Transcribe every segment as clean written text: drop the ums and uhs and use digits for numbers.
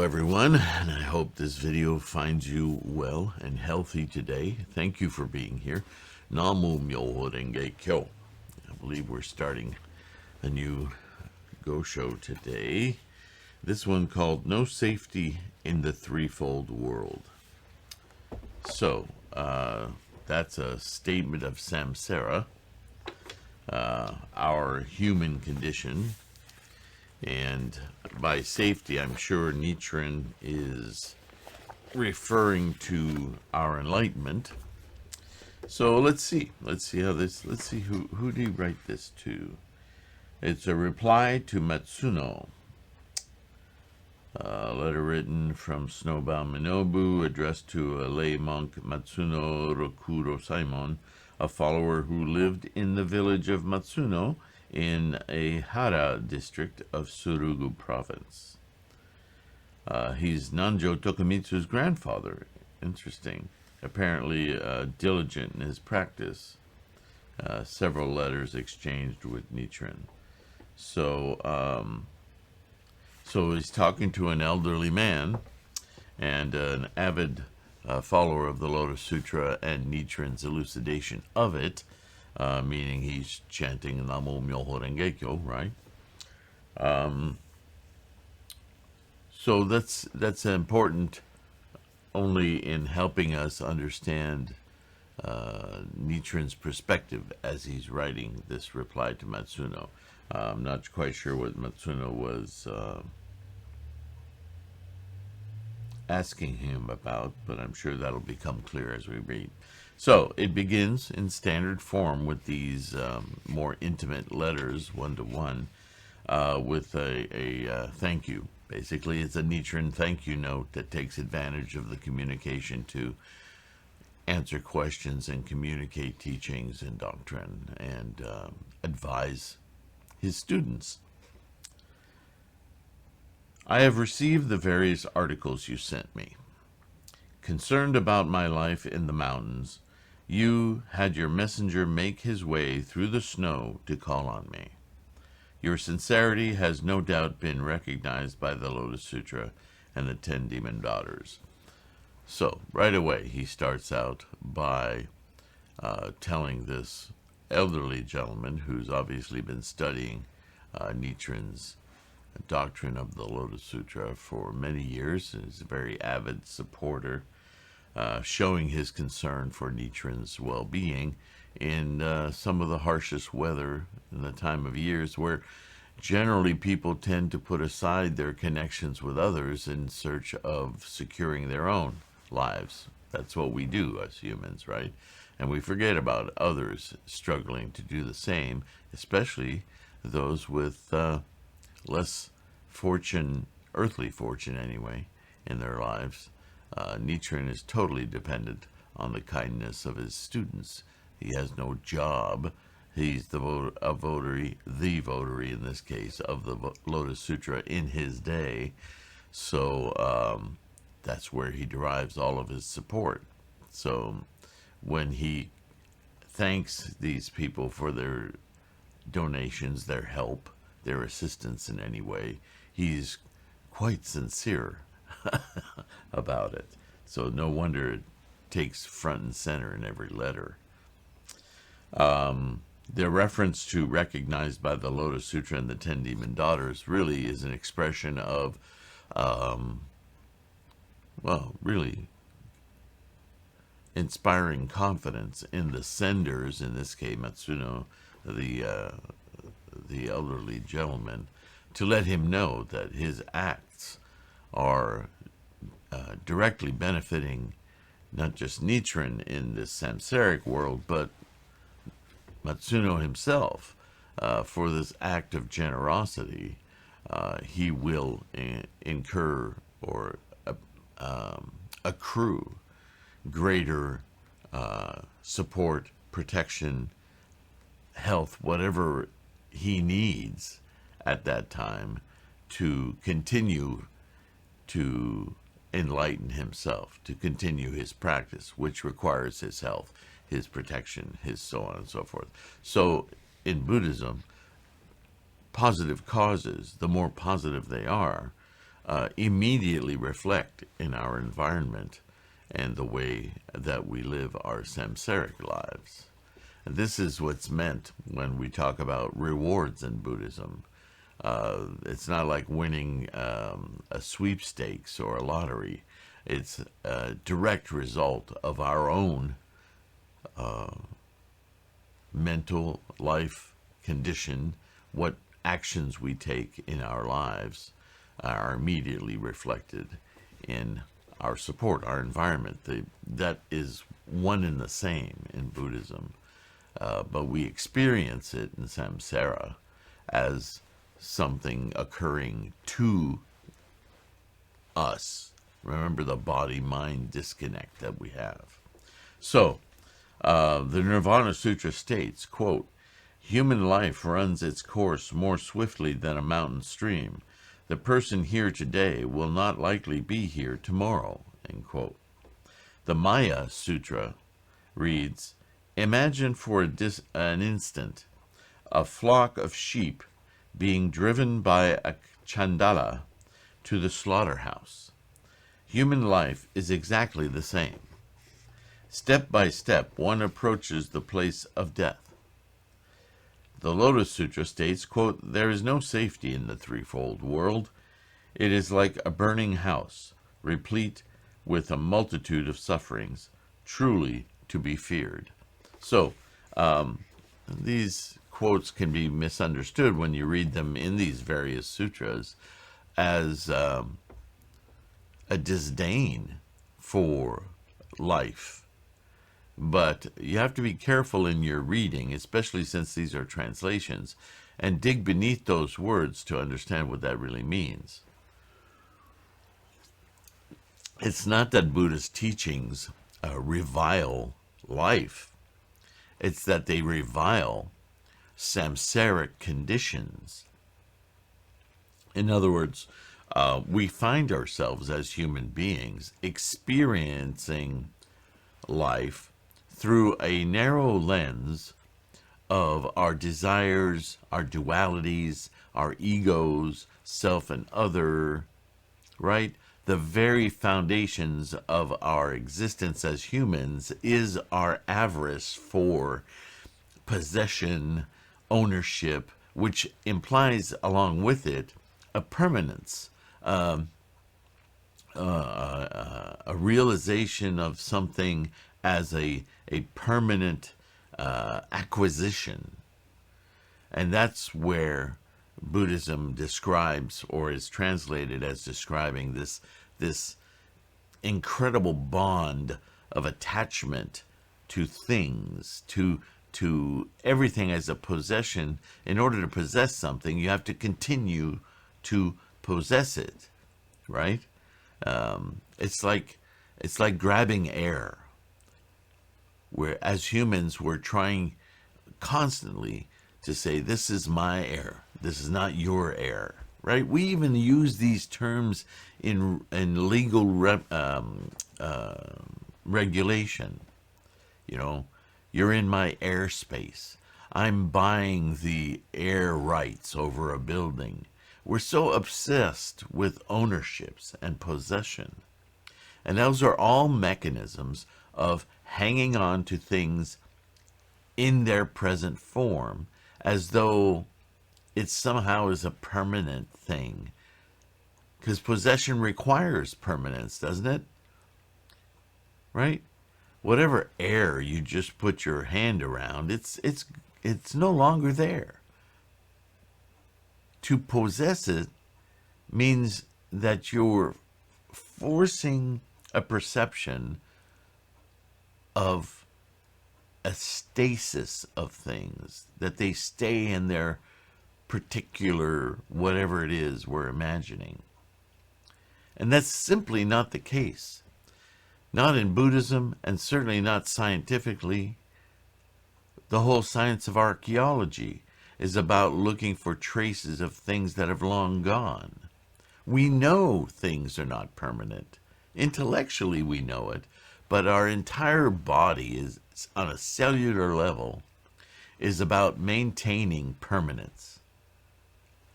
everyone, and I hope this video finds you well and healthy today. Thank you for being here. NaMuMyoHoRenGeKyo. I believe we're starting a new Go show today. This one called No Safety in the Threefold World. So, that's a statement of samsara, our human condition. And by safety, I'm sure Nichiren is referring to our enlightenment. So let's see how this, let's see who did he write this to? It's a reply to Matsuno. A letter written from Snowbound Minobu, addressed to a lay monk, Matsuno Rokuro Saimon, a follower who lived in the village of Matsuno in a Hara district of Surugu province. He's Nanjo Tokumitsu's grandfather. Interesting. Apparently diligent in his practice. Several letters exchanged with Nichiren. So he's talking to an elderly man and an avid follower of the Lotus Sutra and Nichiren's elucidation of it, meaning he's chanting NaMuMyoHoRenGeKyo, right? So that's important only in helping us understand Nichiren's perspective as he's writing this reply to Matsuno. I'm not quite sure what Matsuno was asking him about, but I'm sure that'll become clear as we read. So it begins in standard form with these more intimate letters, one-to-one, with a thank you. Basically, it's a Nichiren thank you note that takes advantage of the communication to answer questions and communicate teachings and doctrine and advise his students. I have received the various articles you sent me. Concerned about my life in the mountains, you had your messenger make his way through the snow to call on me. Your sincerity has no doubt been recognized by the Lotus Sutra and the 10 demon daughters. So, right away, he starts out by telling this elderly gentleman, who's obviously been studying Nichiren's doctrine of the Lotus Sutra for many years, and is a very avid supporter, showing his concern for Nichiren's well-being in some of the harshest weather in the time of years, where generally people tend to put aside their connections with others in search of securing their own lives. That's what we do as humans, right? And we forget about others struggling to do the same, especially those with less fortune, earthly fortune anyway, in their lives. Nichiren is totally dependent on the kindness of his students. He has no job. He's the votary in this case, of the Lotus Sutra in his day. So that's where he derives all of his support. So when he thanks these people for their donations, their help, their assistance in any way, he's quite sincere about it. So no wonder it takes front and center in every letter. The reference to recognized by the Lotus Sutra and the 10 demon daughters really is an expression of, really inspiring confidence in the senders, in this case Matsuno, the elderly gentleman, to let him know that his acts are directly benefiting not just Nichiren in this samsaric world, but Matsuno himself. For this act of generosity, he will incur or accrue greater support, protection, health, whatever he needs at that time to continue to enlighten himself, to continue his practice, which requires his health, his protection, his so on and so forth. So in Buddhism, positive causes, the more positive they are, immediately reflect in our environment and the way that we live our samsaric lives. And this is what's meant when we talk about rewards in Buddhism. It's not like winning a sweepstakes or a lottery. It's a direct result of our own mental life condition. What actions we take in our lives are immediately reflected in our support, our environment. That is one and the same in Buddhism. But we experience it in samsara as something occurring to us. Remember the body-mind disconnect that we have. So, the Nirvana Sutra states, quote, "Human life runs its course more swiftly than a mountain stream. The person here today will not likely be here tomorrow," end quote. The Maya Sutra reads, "Imagine for an instant a flock of sheep being driven by a chandala to the slaughterhouse. Human life is exactly the same. Step by step, one approaches the place of death." The Lotus Sutra states, quote, "There is no safety in the threefold world. It is like a burning house, replete with a multitude of sufferings, truly to be feared." So, these quotes can be misunderstood when you read them in these various sutras as a disdain for life. But you have to be careful in your reading, especially since these are translations, and dig beneath those words to understand what that really means. It's not that Buddhist teachings revile life. It's that they revile samsaric conditions. In other words, we find ourselves as human beings experiencing life through a narrow lens of our desires, our dualities, our egos, self and other, right? The very foundations of our existence as humans is our avarice for possession, ownership, which implies along with it a permanence, a realization of something as a permanent acquisition. And that's where Buddhism describes, or is translated as describing, this incredible bond of attachment to things, to everything as a possession. In order to possess something, you have to continue to possess it, right? It's like grabbing air, where as humans we're trying constantly to say, this is my air, this is not your air, right? We even use these terms in legal regulation. You know, you're in my airspace. I'm buying the air rights over a building. We're so obsessed with ownerships and possession. And those are all mechanisms of hanging on to things in their present form as though it somehow is a permanent thing. Because possession requires permanence, doesn't it? Right? Whatever air you just put your hand around, it's no longer there. To possess it means that you're forcing a perception of a stasis of things, that they stay in their particular whatever it is we're imagining. And that's simply not the case. Not in Buddhism, and certainly not scientifically. The whole science of archaeology is about looking for traces of things that have long gone. We know things are not permanent. Intellectually we know it, but our entire body is, on a cellular level, is about maintaining permanence.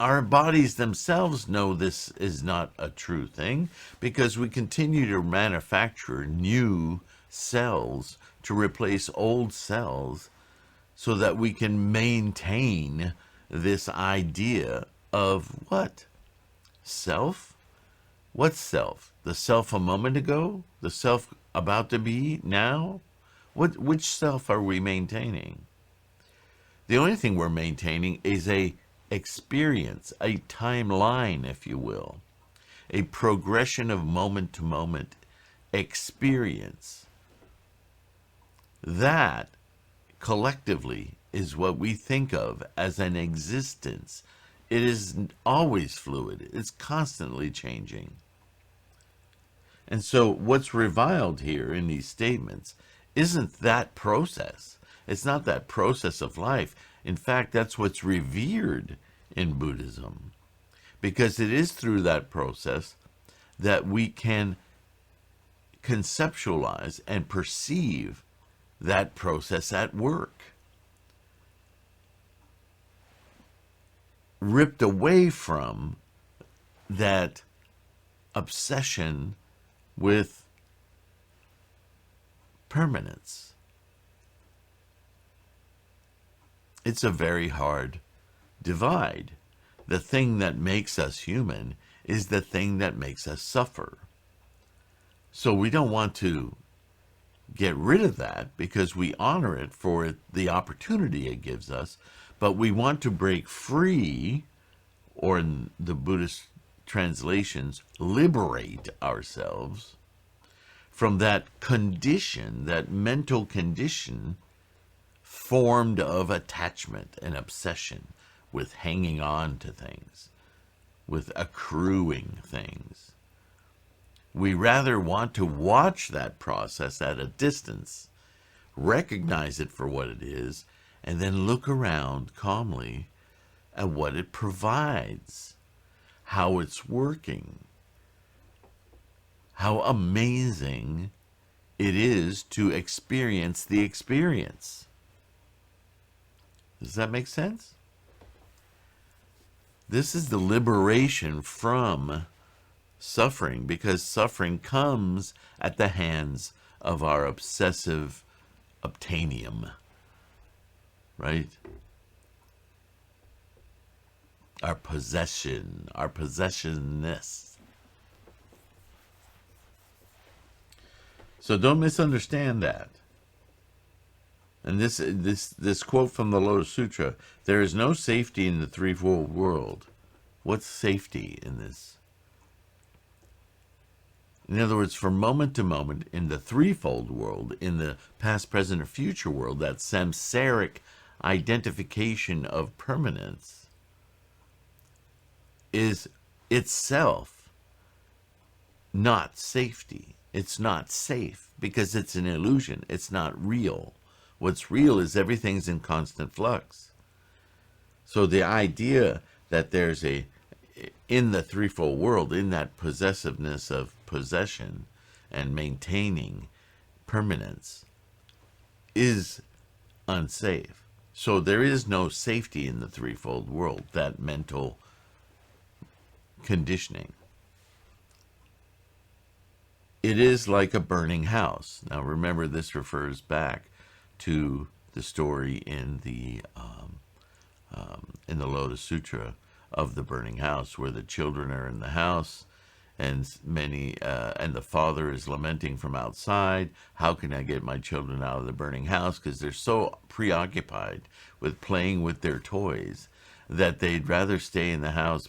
our bodies themselves know this is not a true thing because we continue to manufacture new cells to replace old cells so that we can maintain this idea of what? Self? What self? The self a moment ago? The self about to be now? Which self are we maintaining? The only thing we're maintaining is a experience, a timeline, if you will, a progression of moment to moment experience. That collectively is what we think of as an existence. It is always fluid. It's constantly changing. And so what's reviled here in these statements isn't that process. It's not that process of life. In fact, that's what's revered in Buddhism, because it is through that process that we can conceptualize and perceive that process at work. Ripped away from that obsession with permanence. It's a very hard divide. The thing that makes us human is the thing that makes us suffer. So we don't want to get rid of that because we honor it for the opportunity it gives us, but we want to break free, or in the Buddhist translations, liberate ourselves from that condition, that mental condition formed of attachment and obsession with hanging on to things, with accruing things. We rather want to watch that process at a distance, recognize it for what it is, and then look around calmly at what it provides, how it's working, how amazing it is to experience the experience. Does that make sense? This is the liberation from suffering, because suffering comes at the hands of our obsessive obtainium, right? Our possession, our possessionness. So don't misunderstand that. And this quote from the Lotus Sutra: there is no safety in the threefold world. What's safety in this? In other words, from moment to moment, in the threefold world, in the past, present, or future world, that samsaric identification of permanence is itself not safety. It's not safe because it's an illusion. It's not real. What's real is everything's in constant flux. So the idea that there's in the threefold world, in that possessiveness of possession and maintaining permanence, is unsafe. So there is no safety in the threefold world, that mental conditioning. It is like a burning house. Now remember, this refers back to the story in the Lotus Sutra of the burning house, where the children are in the house, and and the father is lamenting from outside, how can I get my children out of the burning house? Because they're so preoccupied with playing with their toys that they'd rather stay in the house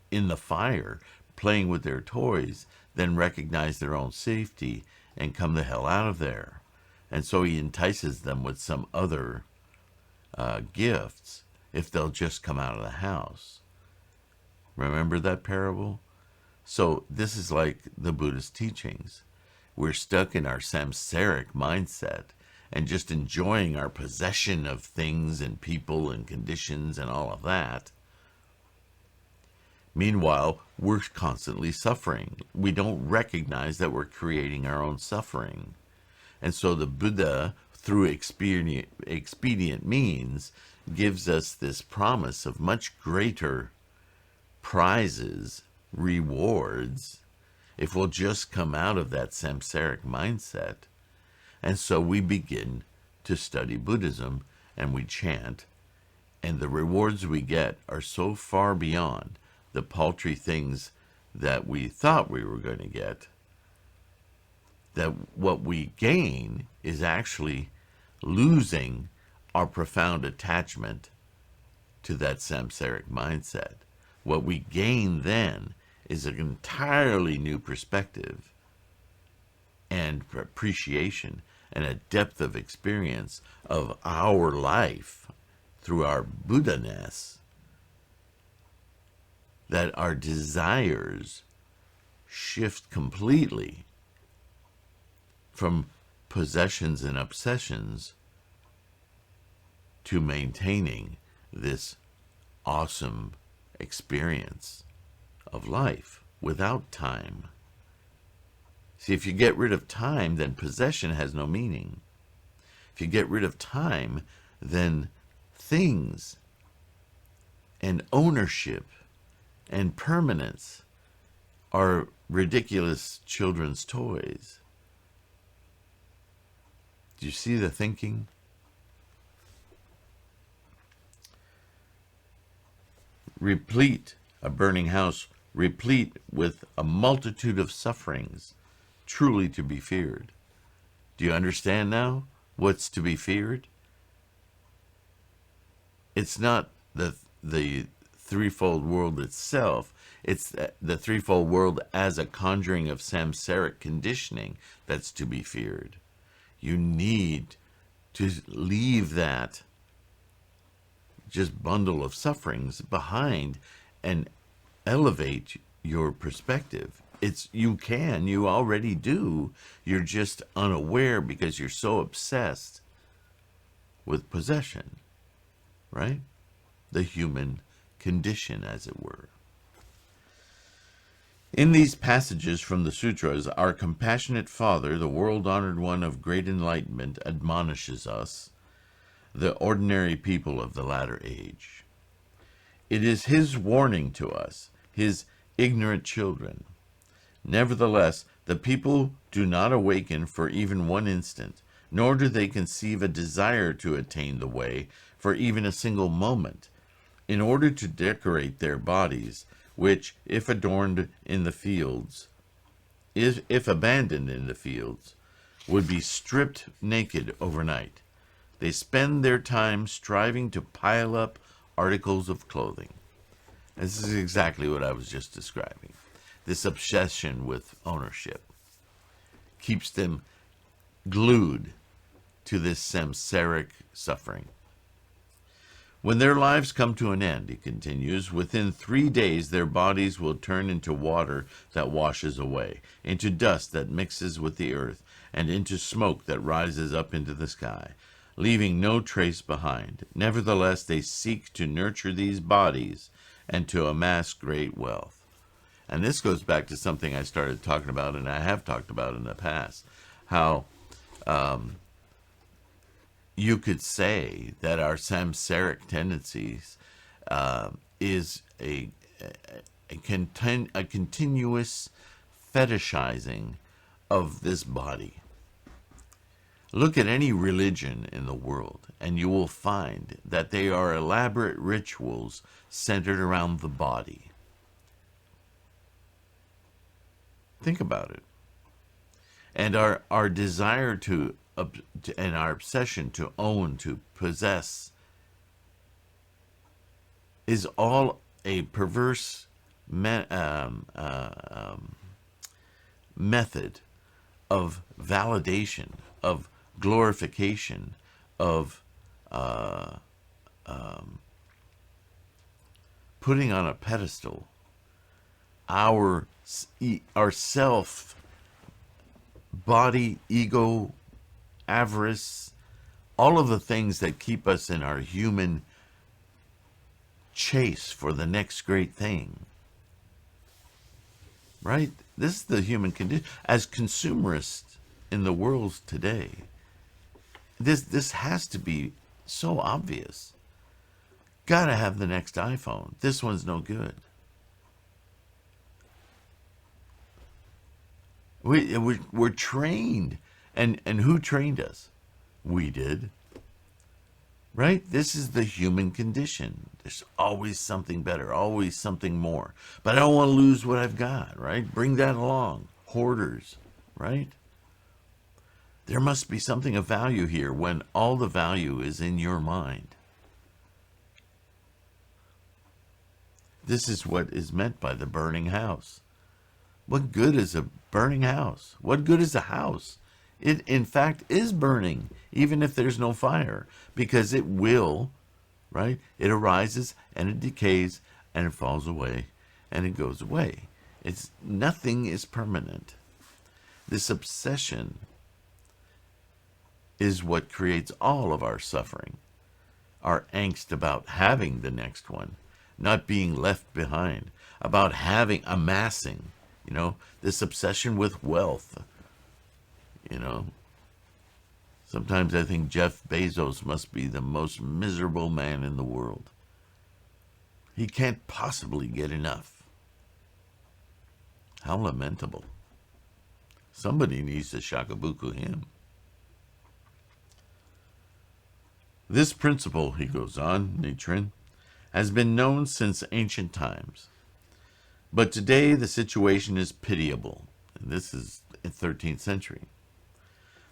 in the fire playing with their toys than recognize their own safety and come the hell out of there. And so he entices them with some other gifts if they'll just come out of the house. Remember that parable? So this is like the Buddhist teachings. We're stuck in our samsaric mindset and just enjoying our possession of things and people and conditions and all of that. Meanwhile, we're constantly suffering. We don't recognize that we're creating our own suffering. And so the Buddha, through expedient means, gives us this promise of much greater prizes, rewards, if we'll just come out of that samsaric mindset. And so we begin to study Buddhism, and we chant, and the rewards we get are so far beyond the paltry things that we thought we were going to get, that what we gain is actually losing our profound attachment to that samsaric mindset. What we gain then is an entirely new perspective and appreciation and a depth of experience of our life through our Buddha-ness, that our desires shift completely from possessions and obsessions to maintaining this awesome experience of life without time. See, if you get rid of time, then possession has no meaning. If you get rid of time, then things and ownership and permanence are ridiculous children's toys. Do you see the thinking? Replete, a burning house, replete with a multitude of sufferings, truly to be feared. Do you understand now what's to be feared? It's not the threefold world itself. It's the threefold world as a conjuring of samsaric conditioning that's to be feared. You need to leave that just bundle of sufferings behind and elevate your perspective. You already do. You're just unaware because you're so obsessed with possession, right? The human condition, as it were. In these passages from the sutras, our compassionate Father, the world-honored one of great enlightenment, admonishes us, the ordinary people of the latter age. It is his warning to us, his ignorant children. Nevertheless, the people do not awaken for even one instant, nor do they conceive a desire to attain the way for even a single moment, in order to decorate their bodies, which, if adorned in the fields, if abandoned in the fields, would be stripped naked overnight. They spend their time striving to pile up articles of clothing. This is exactly what I was just describing. This obsession with ownership keeps them glued to this samsaric suffering. When their lives come to an end, he continues, within 3 days their bodies will turn into water that washes away, into dust that mixes with the earth, and into smoke that rises up into the sky, leaving no trace behind. Nevertheless, they seek to nurture these bodies and to amass great wealth. And this goes back to something I started talking about, and I have talked about in the past, how you could say that our samsaric tendencies is a continuous fetishizing of this body. Look at any religion in the world, and you will find that they are elaborate rituals centered around the body. Think about it. And our desire to and our obsession to own, to possess, is all a perverse method of validation, of glorification, of putting on a pedestal our self, body, ego, avarice, all of the things that keep us in our human chase for the next great thing. Right? This is the human condition. As consumerists in the world today, this has to be so obvious. Gotta have the next iPhone. This one's no good. We're trained. And who trained us? We did. Right? This is the human condition. There's always something better, always something more. But I don't want to lose what I've got, right? Bring that along. Hoarders, right? There must be something of value here when all the value is in your mind. This is what is meant by the burning house. What good is a burning house? What good is a house? It, in fact, is burning, even if there's no fire, because it will, right? It arises and it decays and it falls away and it goes away. Nothing is permanent. This obsession is what creates all of our suffering, our angst about having the next one, not being left behind, about amassing, this obsession with wealth. Sometimes I think Jeff Bezos must be the most miserable man in the world. He can't possibly get enough. How lamentable. Somebody needs to shakabuku him. This principle, he goes on, Nichiren, has been known since ancient times. But today the situation is pitiable. And this is in 13th century.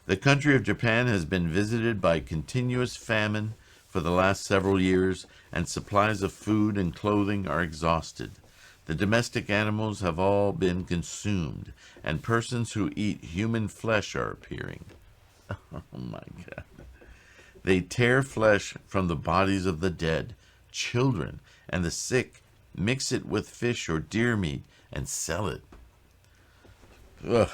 The country of Japan has been visited by continuous famine for the last several years, and supplies of food and clothing are exhausted. The domestic animals have all been consumed, and persons who eat human flesh are appearing. Oh my God. They tear flesh from the bodies of the dead, children, and the sick, mix it with fish or deer meat, and sell it. Ugh.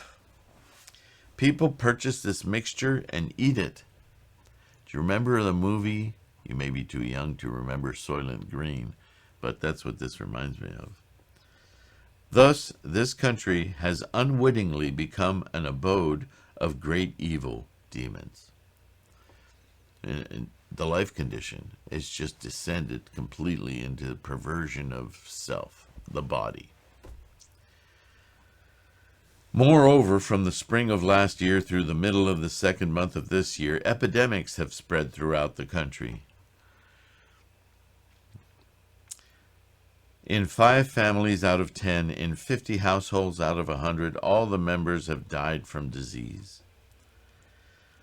People purchase this mixture and eat it. Do you remember the movie? You may be too young to remember Soylent Green, but that's what this reminds me of. Thus, this country has unwittingly become an abode of great evil demons. And the life condition is just descended completely into the perversion of self, the body. Moreover, from the spring of last year through the middle of the second month of this year, epidemics have spread throughout the country. In 5 families out of 10, in 50 households out of 100, all the members have died from disease.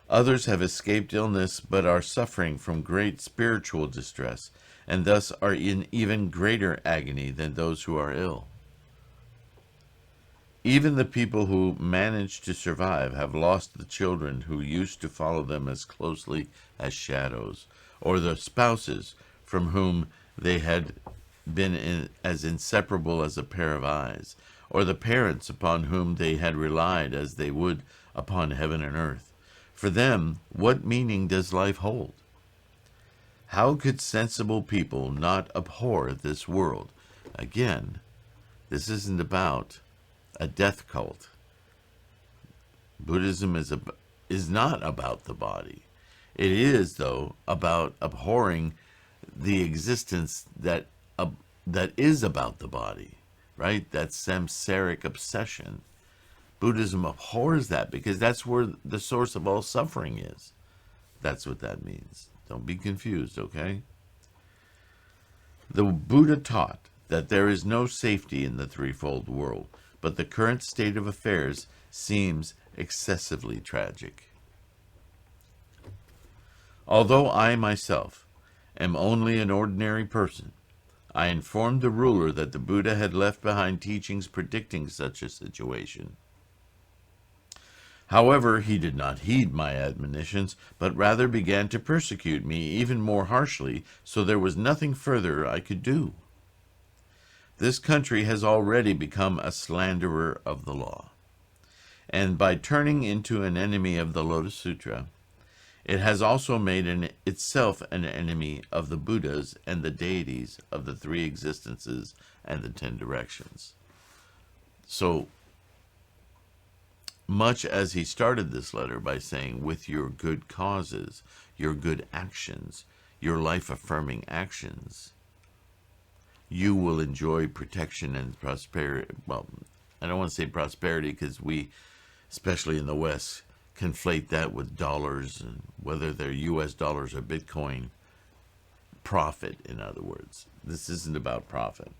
Others have escaped illness, but are suffering from great spiritual distress, and thus are in even greater agony than those who are ill. Even the people who managed to survive have lost the children who used to follow them as closely as shadows, or the spouses from whom they had been as inseparable as a pair of eyes, or the parents upon whom they had relied as they would upon heaven and earth. For them, what meaning does life hold? How could sensible people not abhor this world? Again, this isn't about a death cult. Buddhism is not about the body. It is, though, about abhorring the existence that is about the body, right? That samsaric obsession. Buddhism abhors that because that's where the source of all suffering is. That's what that means. Don't be confused, okay? The Buddha taught that there is no safety in the threefold world, but the current state of affairs seems excessively tragic. Although I myself am only an ordinary person, I informed the ruler that the Buddha had left behind teachings predicting such a situation. However, he did not heed my admonitions, but rather began to persecute me even more harshly, so there was nothing further I could do. This country has already become a slanderer of the law, and by turning into an enemy of the Lotus Sutra, it has also made itself an enemy of the Buddhas and the deities of the 3 existences and the 10 directions. So, much as he started this letter by saying, with your good causes, your good actions, your life-affirming actions, you will enjoy protection and prosperity. Well, I don't want to say prosperity because we especially in the West, conflate that with dollars, and whether they're US dollars or Bitcoin. Profit, in other words. This isn't about profit.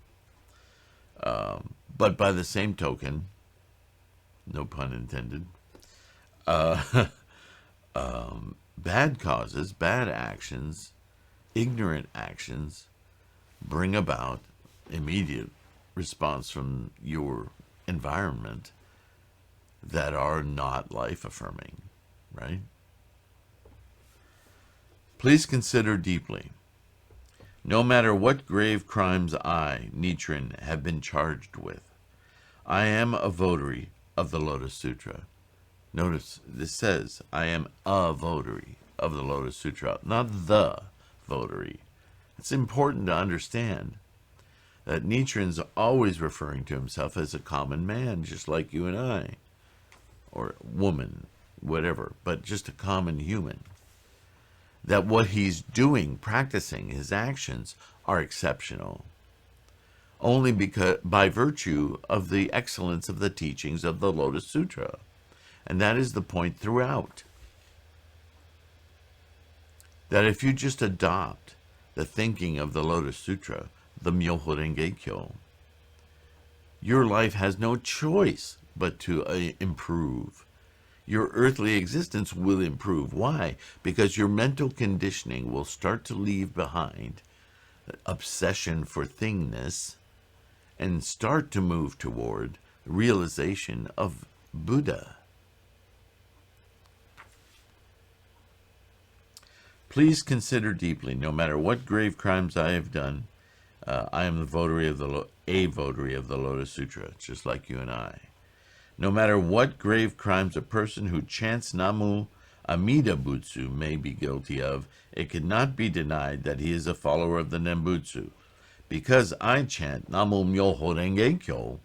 But by the same token, no pun intended, bad causes, bad actions, ignorant actions bring about immediate response from your environment that are not life affirming, right? Please consider deeply. No matter what grave crimes I, Nichiren, have been charged with, I am a votary of the Lotus Sutra. Notice this says, I am a votary of the Lotus Sutra, not the votary. It's important to understand that Nichiren's always referring to himself as a common man, just like you and I, or woman, whatever, but just a common human. That what he's doing, practicing, his actions are exceptional, only because by virtue of the excellence of the teachings of the Lotus Sutra. And that is the point throughout. That if you just adopt the thinking of the Lotus Sutra, the NaMuMyoHoRenGeKyo, your life has no choice but to improve. Your earthly existence will improve. Why? Because your mental conditioning will start to leave behind obsession for thingness and start to move toward realization of Buddha. Please consider deeply, no matter what grave crimes I have done, I am a votary of the Lotus Sutra, just like you and I. No matter what grave crimes a person who chants Namu Amida Butsu may be guilty of, it cannot be denied that he is a follower of the Nembutsu. Because I chant NaMuMyoHoRenGeKyo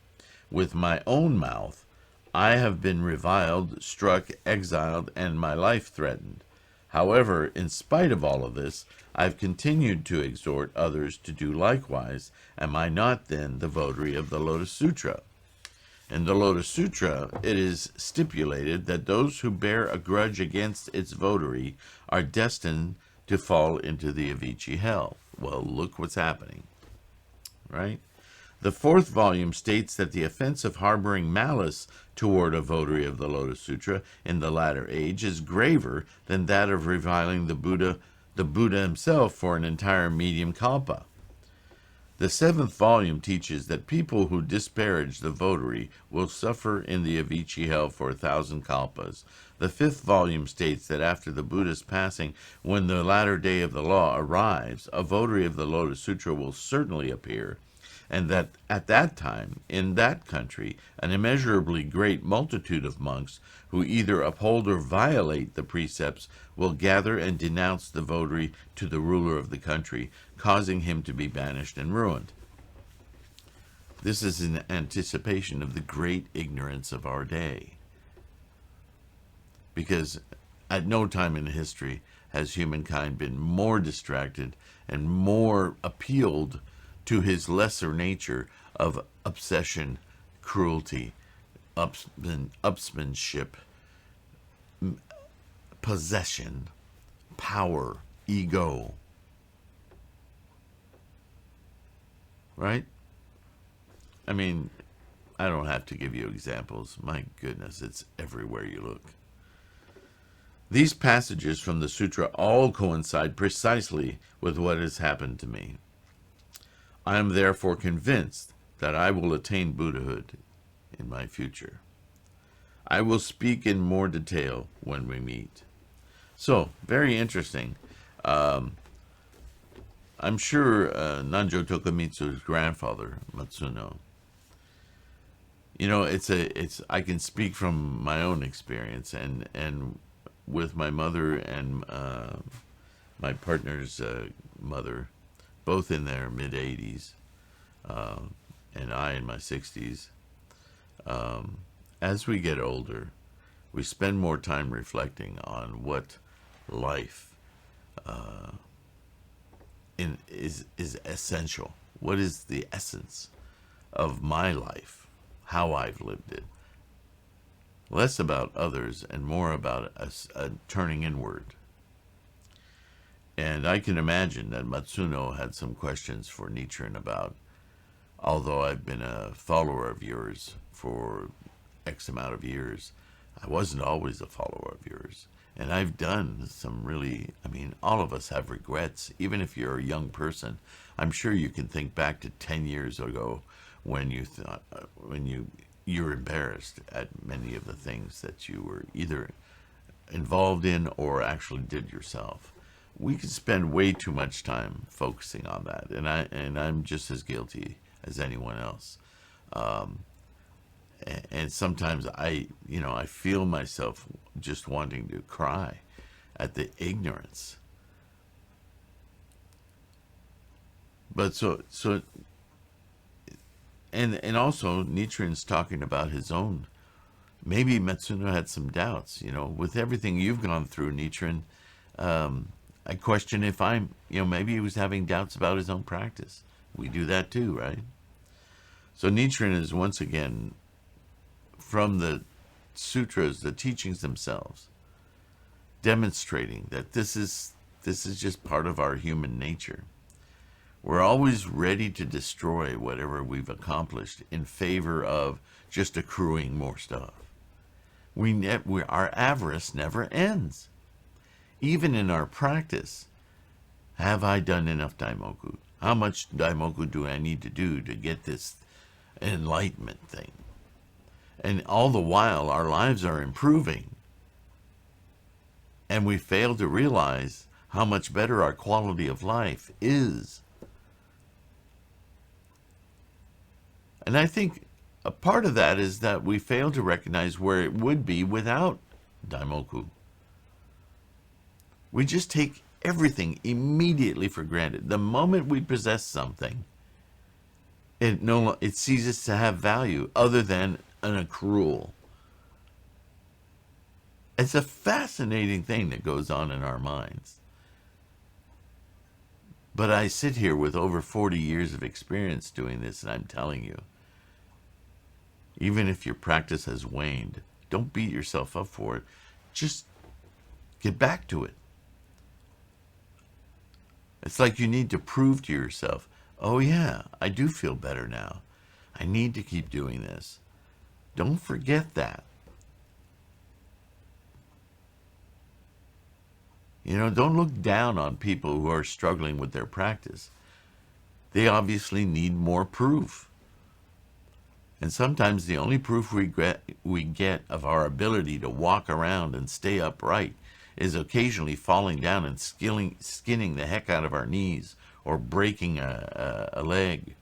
with my own mouth, I have been reviled, struck, exiled, and my life threatened. However, in spite of all of this, I've continued to exhort others to do likewise. Am I not then the votary of the Lotus Sutra? In the Lotus Sutra, it is stipulated that those who bear a grudge against its votary are destined to fall into the Avicii hell. Well, look what's happening, right? The fourth volume states that the offense of harboring malice toward a votary of the Lotus Sutra in the latter age is graver than that of reviling the Buddha himself for an entire medium kalpa. The seventh volume teaches that people who disparage the votary will suffer in the Avicii hell for 1,000 kalpas. The fifth volume states that after the Buddha's passing, when the latter day of the law arrives, a votary of the Lotus Sutra will certainly appear, and that at that time, in that country, an immeasurably great multitude of monks who either uphold or violate the precepts will gather and denounce the votary to the ruler of the country, causing him to be banished and ruined. This is in anticipation of the great ignorance of our day. Because at no time in history has humankind been more distracted and more appealed to his lesser nature of obsession, cruelty, upsmanship, possession, power, ego. Right? I mean, I don't have to give you examples. My goodness, it's everywhere you look. These passages from the sutra all coincide precisely with what has happened to me. I am therefore convinced that I will attain Buddhahood in my future. I will speak in more detail when we meet. So, very interesting. I'm sure Nanjo Tokumitsu's grandfather, Matsuno, I can speak from my own experience, and with my mother and my partner's mother, both in their mid-80s, and I in my 60s. As we get older, we spend more time reflecting on what life is essential. What is the essence of my life? How I've lived it. less about others and more about a turning inward. And I can imagine that Matsuno had some questions for Nichiren about, although I've been a follower of yours for X amount of years, I wasn't always a follower of yours. And I've done some really, I mean, all of us have regrets. Even if you're a young person, I'm sure you can think back to 10 years ago when you thought, you're embarrassed at many of the things that you were either involved in or actually did yourself. We can spend way too much time focusing on that, and I'm just as guilty as anyone else. And sometimes I feel myself just wanting to cry at the ignorance. But and also Nichiren's talking about his own. Maybe Matsuno had some doubts, with everything you've gone through, Nichiren. I question if maybe he was having doubts about his own practice. We do that too, right? So Nichiren is once again, from the sutras, the teachings themselves, demonstrating that this is just part of our human nature. We're always ready to destroy whatever we've accomplished in favor of just accruing more stuff. Our avarice never ends. Even in our practice, have I done enough daimoku? How much daimoku do I need to do to get this enlightenment thing? And all the while, our lives are improving. And we fail to realize how much better our quality of life is. And I think a part of that is that we fail to recognize where it would be without daimoku. We just take everything immediately for granted. The moment we possess something, it ceases to have value other than an accrual. It's a fascinating thing that goes on in our minds. But I sit here with over 40 years of experience doing this, and I'm telling you, even if your practice has waned, don't beat yourself up for it. Just get back to it. It's like you need to prove to yourself, oh yeah, I do feel better now. I need to keep doing this. Don't forget that. Don't look down on people who are struggling with their practice. They obviously need more proof. And sometimes the only proof we get of our ability to walk around and stay upright is occasionally falling down and skinning the heck out of our knees or breaking a leg,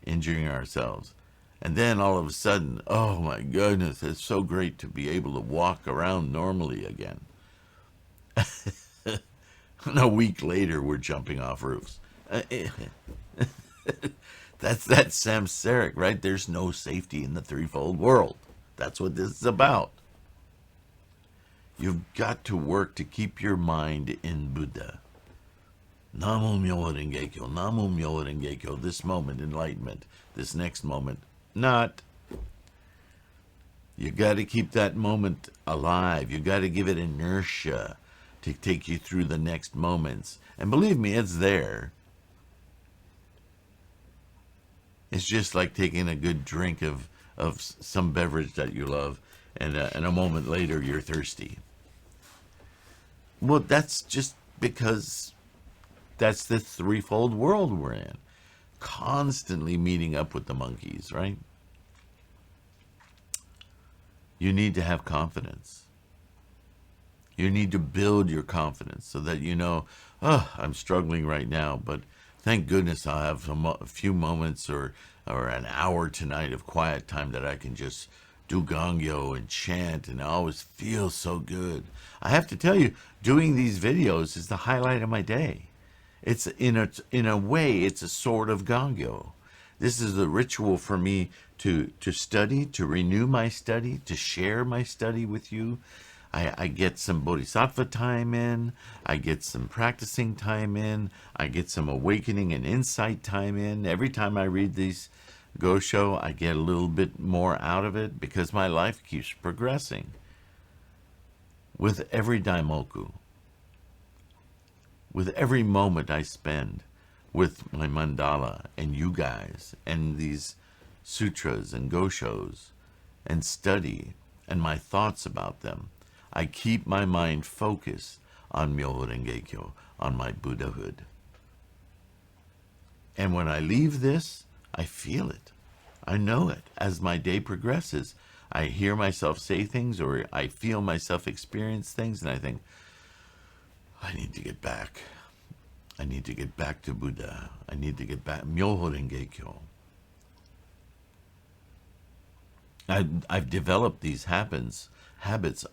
injuring ourselves. And then all of a sudden, oh my goodness, it's so great to be able to walk around normally again. And a week later, we're jumping off roofs. That's Samsaric, right? There's no safety in the threefold world. That's what this is about. You've got to work to keep your mind in Buddha. NaMuMyoHoRenGeKyo, NaMuMyoHoRenGeKyo, this moment, enlightenment. This next moment, not. You got to keep that moment alive. You got to give it inertia to take you through the next moments. And believe me, it's there. It's just like taking a good drink of some beverage that you love, and a moment later you're thirsty. Well, that's just because that's the threefold world we're in. Constantly meeting up with the monkeys, right? You need to have confidence. You need to build your confidence so that I'm struggling right now, but thank goodness I'll have a few moments or an hour tonight of quiet time that I can just do gongyo and chant, and I always feel so good. I have to tell you, doing these videos is the highlight of my day. It's in a way, it's a sort of gongyo. This is a ritual for me to study, to renew my study, to share my study with you. I get some bodhisattva time in, I get some practicing time in, I get some awakening and insight time in. Every time I read these Gosho, I get a little bit more out of it because my life keeps progressing. With every daimoku, with every moment I spend with my mandala and you guys and these sutras and goshos and study and my thoughts about them, I keep my mind focused on NaMuMyoHoRenGeKyo, on my Buddhahood. And when I leave this, I feel it. I know it. As my day progresses, I hear myself say things or I feel myself experience things and I think, I need to get back. I need to get back to Buddha. I need to get back. NaMuMyoHoRenGeKyo. I've developed these habits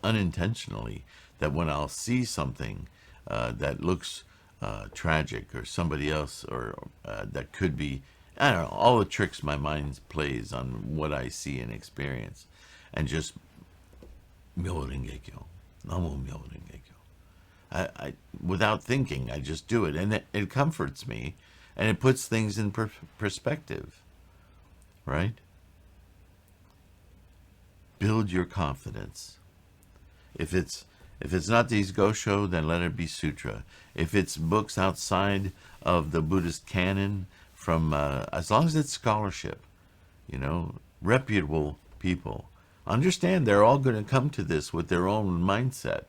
unintentionally, that when I'll see something that looks tragic or somebody else or that could be, I don't know, all the tricks my mind plays on what I see and experience, and just NaMuMyoHoRenGeKyo, NaMuMyoHoRenGeKyo. I without thinking, I just do it, and it comforts me, and it puts things in perspective, right? Build your confidence. If it's not these gosho, then let it be sutra. If it's books outside of the Buddhist canon, from as long as it's scholarship, reputable people, understand they're all going to come to this with their own mindset.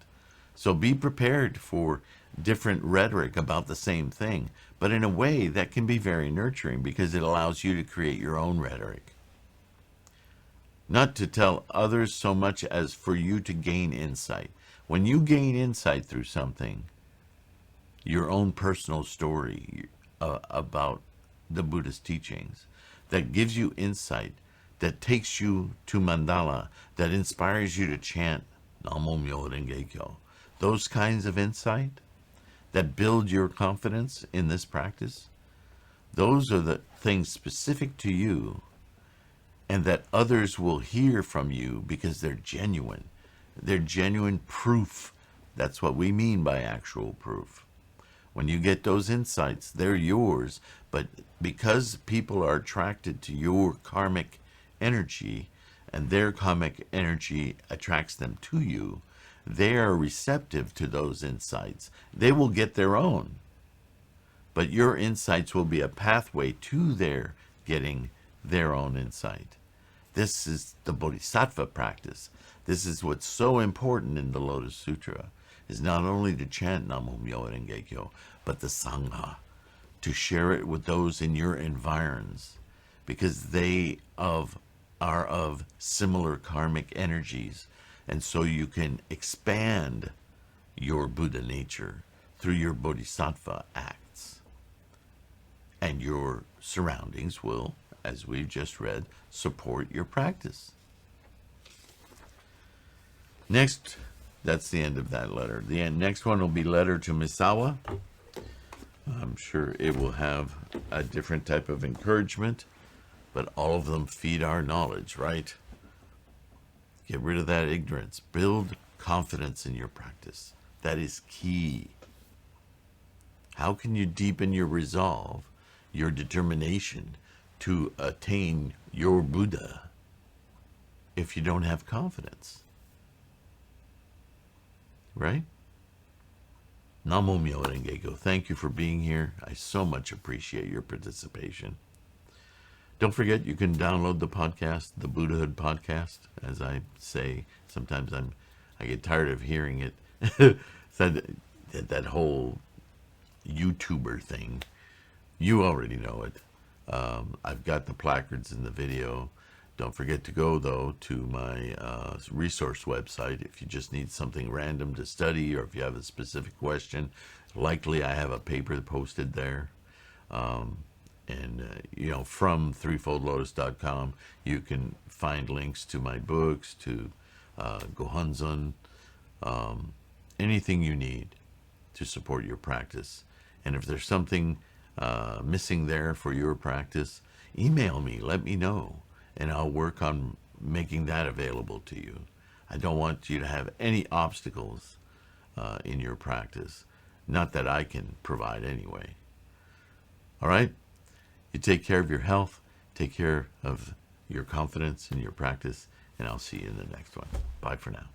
So be prepared for different rhetoric about the same thing, but in a way that can be very nurturing because it allows you to create your own rhetoric. Not to tell others so much as for you to gain insight. When you gain insight through something, your own personal story about the Buddhist teachings, that gives you insight, that takes you to mandala, that inspires you to chant NaMuMyoHoRenGeKyo, those kinds of insight that build your confidence in this practice, those are the things specific to you, and that others will hear from you because they're genuine. They're genuine proof. That's what we mean by actual proof. When you get those insights, they're yours, but because people are attracted to your karmic energy, and their karmic energy attracts them to you, they are receptive to those insights. They will get their own, but your insights will be a pathway to their getting their own insight. This is the Bodhisattva practice. This is what's so important in the Lotus Sutra, is not only to chant NaMuMyoHoRenGeKyo, but the Sangha, to share it with those in your environs, because they are of similar karmic energies, and so you can expand your Buddha nature through your Bodhisattva acts. And your surroundings will, as we've just read, support your practice. Next, that's the end of that letter. The next one will be letter to Misawa. I'm sure it will have a different type of encouragement, but all of them feed our knowledge, right? Get rid of that ignorance. Build confidence in your practice. That is key. How can you deepen your resolve, your determination to attain your Buddha if you don't have confidence? Right? NaMuMyoHoRenGeKyo, thank you for being here. I so much appreciate your participation. Don't forget, you can download the podcast, the Buddhahood podcast. As I say, sometimes I get tired of hearing it. that whole YouTuber thing. You already know it. I've got the placards in the video. Don't forget to go, though, to my resource website if you just need something random to study, or if you have a specific question. Likely I have a paper posted there. From threefoldlotus.com, you can find links to my books, to Gohanzon, anything you need to support your practice. And if there's something missing there for your practice, email me, let me know, and I'll work on making that available to you. I don't want you to have any obstacles in your practice. Not that I can provide anyway. All right? You take care of your health, Take care of your confidence and your practice, and I'll see you in the next one. Bye for now.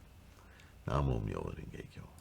NaMuMyoHoRenGeKyo.